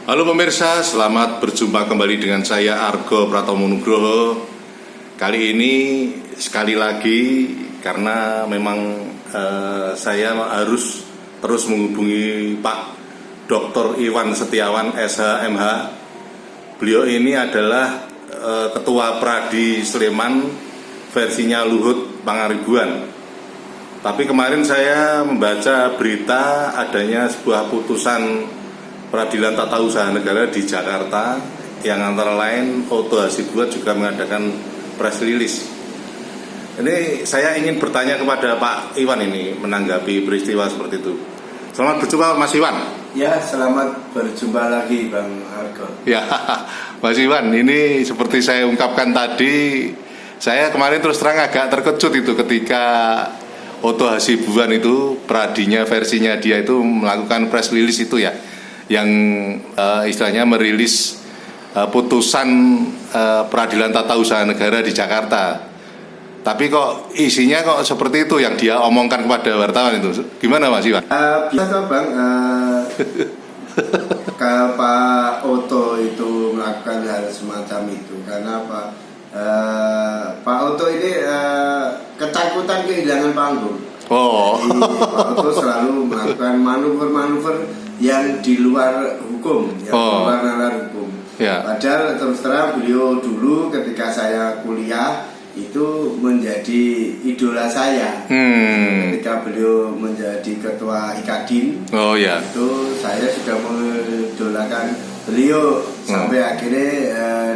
Halo pemirsa, selamat berjumpa kembali dengan saya Argo Pratomo Nugroho. Kali ini sekali lagi karena memang saya harus terus menghubungi Pak Dr. Iwan Setiawan SHMH. Beliau ini adalah Ketua Pradi Sleman versinya Luhut Pangaribuan. Tapi kemarin saya membaca berita adanya sebuah putusan Peradilan Tata Usaha Negara di Jakarta yang antara lain Oto Hasibuan juga mengadakan press release. Ini saya ingin bertanya kepada Pak Iwan ini menanggapi peristiwa seperti itu. Selamat berjumpa Mas Iwan. Ya, selamat berjumpa lagi Bang Argo. Ya, Mas Iwan, ini seperti saya ungkapkan tadi, saya kemarin terus terang agak terkejut itu ketika Oto Hasibuan itu pradinya versinya dia itu melakukan press release itu ya, yang istilahnya merilis putusan Peradilan Tata Usaha Negara di Jakarta. Tapi kok isinya kok seperti itu yang dia omongkan kepada wartawan itu. Gimana Mas Iwan? Biasa Bang, kalau Pak Oto itu melakukan hal semacam itu karena Pak Oto ini ketakutan kehilangan panggung. Jadi Pak Oto selalu melakukan manuver-manuver yang di luar hukum, yang di luar nalar hukum. Ya. Padahal terus terang beliau dulu ketika saya kuliah itu menjadi idola saya. Ketika beliau menjadi ketua IKADIN, itu saya sudah mengidolakan beliau sampai akhirnya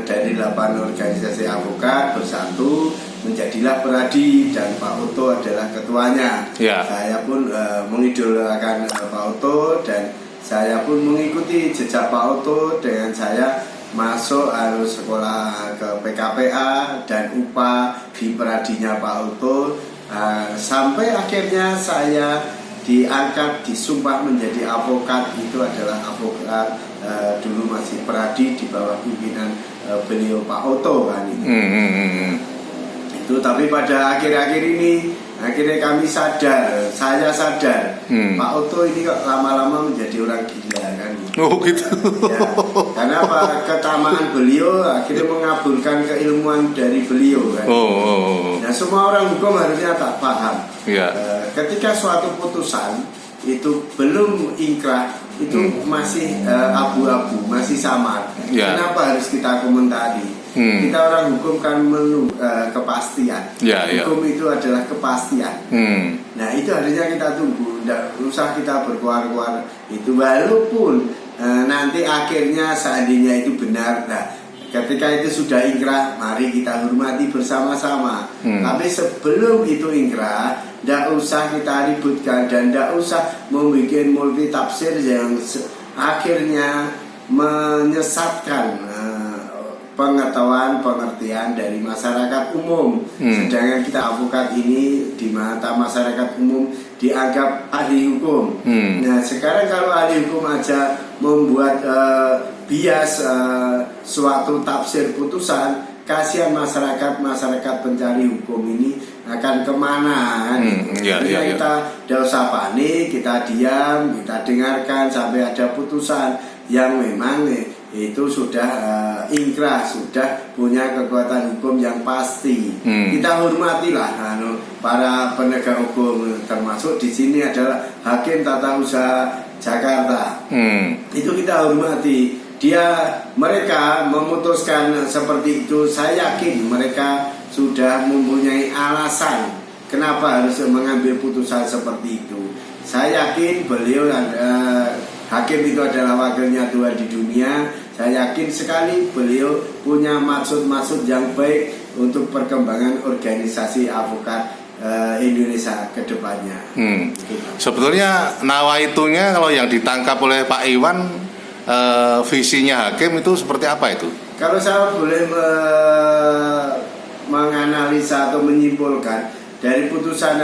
dari 8 organisasi avokat bersatu menjadilah Peradi dan Pak Oto adalah ketuanya. Saya pun mengidolakan Pak Oto dan saya pun mengikuti jejak Pak Oto dengan saya masuk harus sekolah ke PKPA dan UPA di Peradinya Pak Oto sampai akhirnya saya diangkat, disumpah menjadi avokat. Itu adalah avokat dulu masih Peradi di bawah pimpinan beliau Pak Oto kan itu. Itu tapi pada akhir-akhir ini akhirnya kami sadar, saya sadar Pak Oto ini kok lama-lama menjadi orang gila kan gitu. Oh gitu. Ya, karena ketamaan beliau akhirnya mengabulkan keilmuan dari beliau kan. Nah semua orang hukum harusnya tak paham. Ketika suatu putusan itu belum ingkrah, itu masih abu-abu, masih samar. Kenapa harus kita komentari? Kita orang hukum kan kepastian. Hukum itu adalah kepastian. Nah itu harusnya kita tunggu, tidak usah kita berkuar-kuar itu, walaupun nanti akhirnya seandainya itu benar. Nah ketika itu sudah ingkrah, mari kita hormati bersama-sama. Tapi sebelum itu ingkrah, tidak usah kita ributkan dan tidak usah membuat multi tafsir yang akhirnya menyesatkan pengetahuan pengertian dari masyarakat umum. Sedangkan kita avokat ini di mata masyarakat umum dianggap ahli hukum. Nah sekarang kalau ahli hukum aja membuat bias suatu tafsir putusan, kasihan masyarakat pencari hukum ini akan kemana? Kita tidak usah panik, kita diam, kita dengarkan sampai ada putusan yang memang itu sudah ingkrah, sudah punya kekuatan hukum yang pasti. Kita hormatilah para penegak hukum, termasuk di sini adalah Hakim Tata Usaha Jakarta. Itu kita hormati. Mereka memutuskan seperti itu. Saya yakin mereka sudah mempunyai alasan kenapa harus mengambil putusan seperti itu. Saya yakin beliau Hakim itu adalah wakilnya Tuhan di dunia. Saya yakin sekali beliau punya maksud-maksud yang baik untuk perkembangan organisasi avokat Indonesia ke depannya. Sebetulnya nawaitunya kalau yang ditangkap oleh Pak Iwan, visinya Hakim itu seperti apa itu? Kalau saya boleh menganalisa atau menyimpulkan dari putusan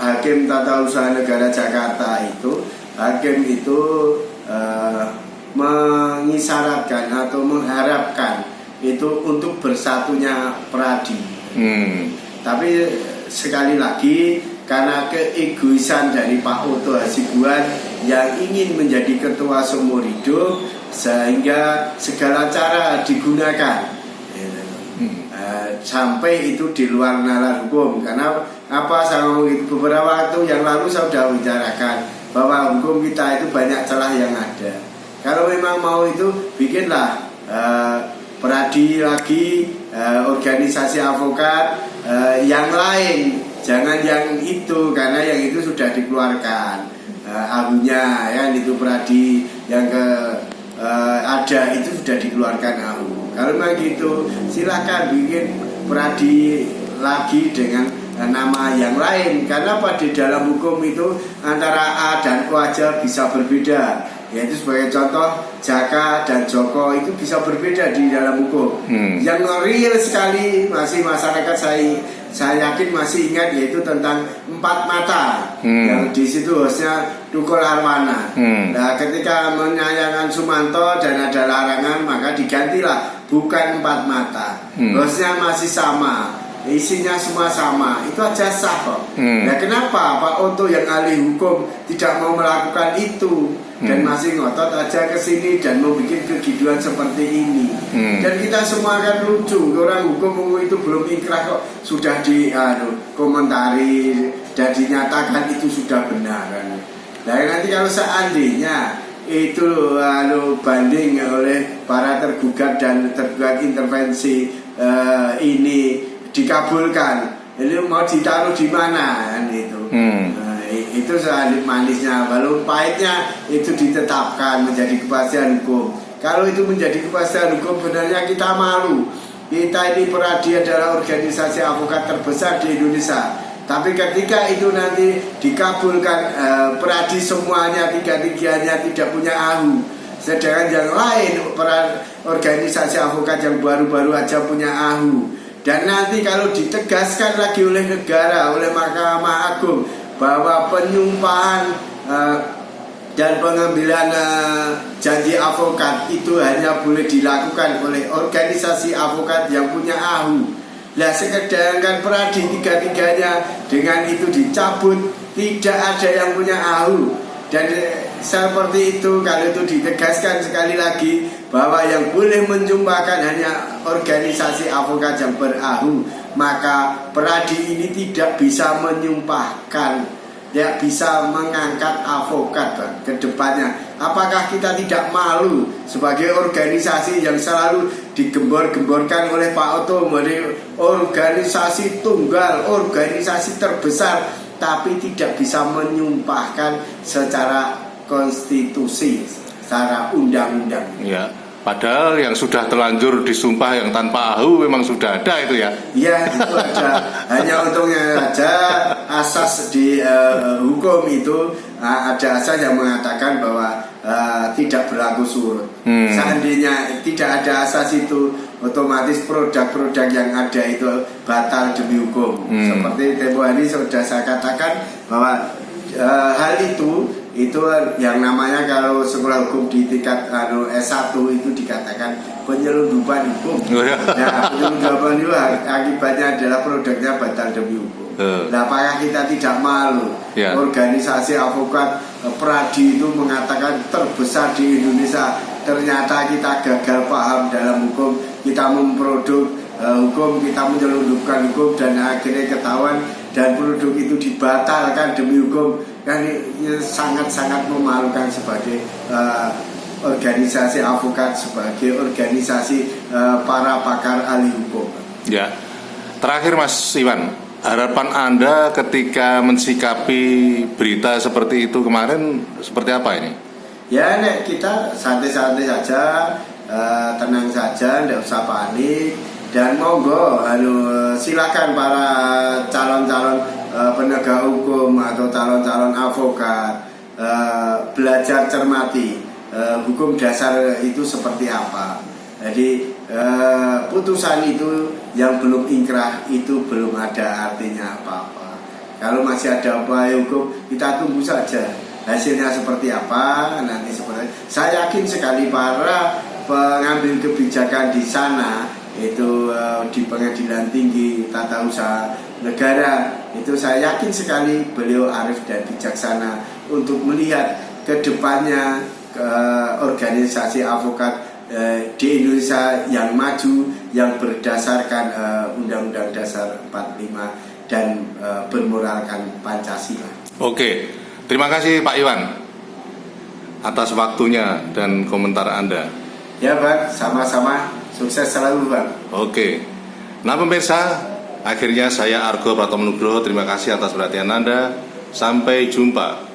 Hakim Tata Usaha Negara Jakarta itu, Hakim itu mengisyaratkan atau mengharapkan itu untuk bersatunya Peradi. Tapi sekali lagi karena keegoisan dari Pak Oto Hasibuan yang ingin menjadi ketua seumur hidup sehingga segala cara digunakan sampai itu di luar nalar hukum. Karena apa saya ngomong itu, beberapa waktu yang lalu saya sudah bicarakan bahwa hukum kita itu banyak celah yang ada. Kalau memang mau itu bikinlah peradi lagi, organisasi avokat yang lain, jangan yang itu, karena yang itu sudah dikeluarkan ahunya ya, itu peradi yang ada itu sudah dikeluarkan ahu. Kalau memang gitu silakan bikin peradi lagi dengan nama yang lain, karena pada dalam hukum itu antara A dan O aja bisa berbeda. Yaitu sebagai contoh Jaka dan Joko itu bisa berbeda di dalam hukum. Yang real sekali masih masyarakat saya yakin masih ingat, yaitu tentang 4 mata yang di situ hostnya Tukul Arwana. Nah, ketika menyayangkan Sumanto dan ada larangan, maka digantilah bukan 4 mata. Hostnya masih sama, isinya semua sama, itu aja sah kok. Nah, kenapa Pak Oto yang ahli hukum tidak mau melakukan itu dan masih ngotot aja ke sini dan mau bikin kegiduan seperti ini? Dan kita semua kan lucu, orang hukum itu belum inkrah kok sudah komentari dan dinyatakan itu sudah benar kan. Nah, nanti kalau seandainya itu banding oleh para tergugat dan tergugat intervensi ini dikabulkan, ini mau ditaruh di mana kan itu? Itu selanjut manisnya. Lalu pahitnya itu ditetapkan menjadi kepastian hukum. Kalau itu menjadi kepastian hukum, benarnya kita malu. Kita ini Peradi adalah organisasi avokat terbesar di Indonesia. Tapi ketika itu nanti dikabulkan, Peradi semuanya tiga-tiganya tidak punya ahu, sedangkan yang lain organisasi avokat yang baru-baru aja punya ahu. Dan nanti kalau ditegaskan lagi oleh negara, oleh Mahkamah Agung, bahwa penyumpahan dan pengambilan janji avokat itu hanya boleh dilakukan oleh organisasi avokat yang punya ahu. Lah sedangkan Peradi tiga-tiganya dengan itu dicabut, tidak ada yang punya ahu. Dan seperti itu, kalau itu ditegaskan sekali lagi bahwa yang boleh menjumpakan hanya organisasi avokat yang berahu, maka Peradi ini tidak bisa menyumpahkan, tidak bisa mengangkat avokat ke depannya. Apakah kita tidak malu sebagai organisasi yang selalu digembor-gemborkan oleh Pak Oto menjadi organisasi tunggal, organisasi terbesar, tapi tidak bisa menyumpahkan secara konstitusi, secara undang-undang? Ya, padahal yang sudah terlanjur disumpah yang tanpa ahu memang sudah ada itu ya. Iya, itu ada. Hanya untungnya saja asas di hukum itu ada asas yang mengatakan bahwa tidak berlaku surut. Seandainya tidak ada asas itu, otomatis produk-produk yang ada itu batal demi hukum. Seperti tempo hari sudah saya katakan bahwa hal itu yang namanya kalau sekolah hukum di tingkat S1 itu dikatakan penyelundupan hukum. Nah, penyelundupan itu akibatnya adalah produknya batal demi hukum. Nah, apakah kita tidak malu? Organisasi avokat Peradi itu mengatakan terbesar di Indonesia, ternyata kita gagal paham dalam hukum, kita memproduk hukum, kita menyelundupkan hukum, dan akhirnya ketahuan dan produk itu dibatalkan demi hukum. Kan ini sangat-sangat memalukan sebagai organisasi avokat, sebagai organisasi para pakar ahli hukum. Ya, terakhir Mas Iwan, harapan Anda ketika mensikapi berita seperti itu kemarin seperti apa ini? Ya, kita santai-santai saja, tenang saja, tidak usah panik, dan monggo, silakan para calon-calon penegak hukum atau calon-calon avokat belajar cermati hukum dasar itu seperti apa. Jadi putusan itu yang belum inkrah itu belum ada artinya apa-apa. Kalau masih ada upaya hukum, kita tunggu saja hasilnya seperti apa nanti. Saya yakin sekali para pengambil kebijakan di sana itu di Pengadilan Tinggi Tata Usaha Negara itu, saya yakin sekali beliau arif dan bijaksana untuk melihat kedepannya organisasi advokat di Indonesia yang maju, yang berdasarkan Undang-Undang Dasar 45 dan bermoralkan Pancasila. Oke, terima kasih Pak Iwan atas waktunya dan komentar Anda. Ya Bang, sama-sama, sukses selalu Bang. Oke, nah pemirsa, akhirnya saya Argo Pratomo Nugroho, terima kasih atas perhatian Anda. Sampai jumpa.